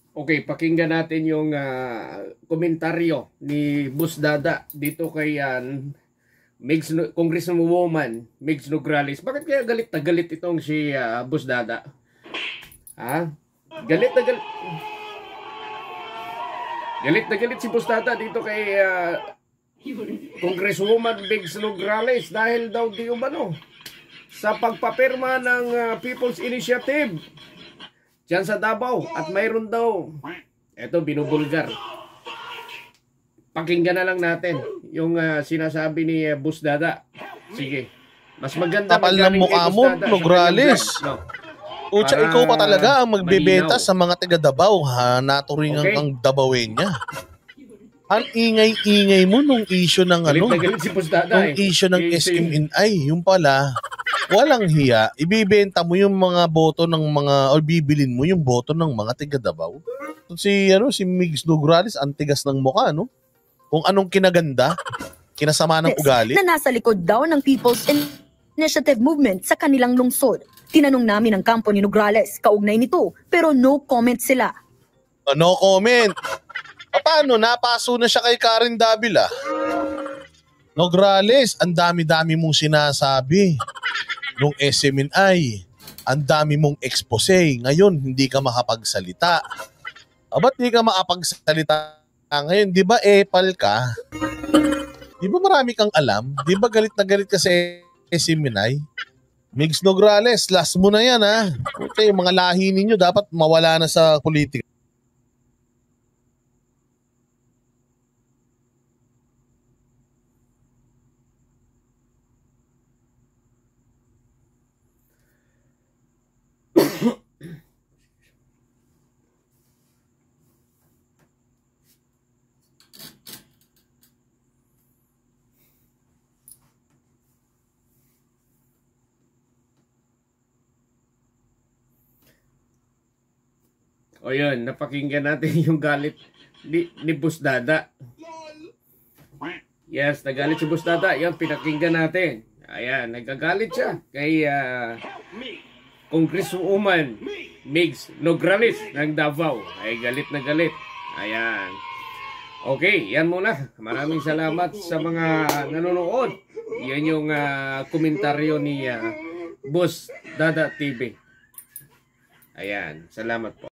Okay, pakinggan natin yung komentaryo ni Boss Dada dito kay Congresswoman Migs Nograles. Bakit kaya galit na galit itong si Boss Dada? Ha? Galit na galit. Galit na galit si Boss Dada dito kay Congresswoman Migs Nograles dahil daw di umano sa pagpapirma ng People's Initiative diyan sa Davao at mayroon daw, eto binubulgar. Pakinggan na lang natin yung sinasabi ni Boss Dada. Sige. Mas maganda kapal ng mukha mo, Nograles. No. Ucha, ikaw pa talaga ang magbebenta sa mga taga Davao, ha? Naturingan kang Davawin niya. Ang ingay-ingay mo nung issue ng si Boss Dada, nung issue ng SMNI, yung pala, walang hiya, ibibenta mo yung mga boto ng mga, o bibilin mo yung boto ng mga taga Davao. Si Migs Nograles, ang tigas ng mukha, no? Kung anong kinaganda, kinasama ng ugali. Na nasa likod daw ng People's Initiative Movement sa kanilang lungsod. Tinanong namin ang kampo ni Nograles, kaugnay nito, pero no comment sila. No comment? Paano? Napaso na siya kay Karen Davila. Nograles, ang dami-dami mong sinasabi. Nung SMNI, ang dami mong expose. Ngayon, hindi ka makapagsalita. Ba't hindi ka makapagsalita ngayon? Di ba epal ka? Di ba marami kang alam? Di ba galit na galit ka sa SMNI? Migs Nograles, last mo na yan, ha? Okay, yung mga lahi ninyo dapat mawala na sa politika. O yun, napakinggan natin yung galit ni Boss Dada. Yes, nagalit si Boss Dada. Yan, pinakinggan natin. Ayan, nagagalit siya kay Congresswoman Migs Nograles ng Davao. Ay, galit na galit. Ayan. Okay, yan muna. Maraming salamat sa mga nanonood. Yan yung komentaryo ni Boss Dada TV. Ayan, salamat po.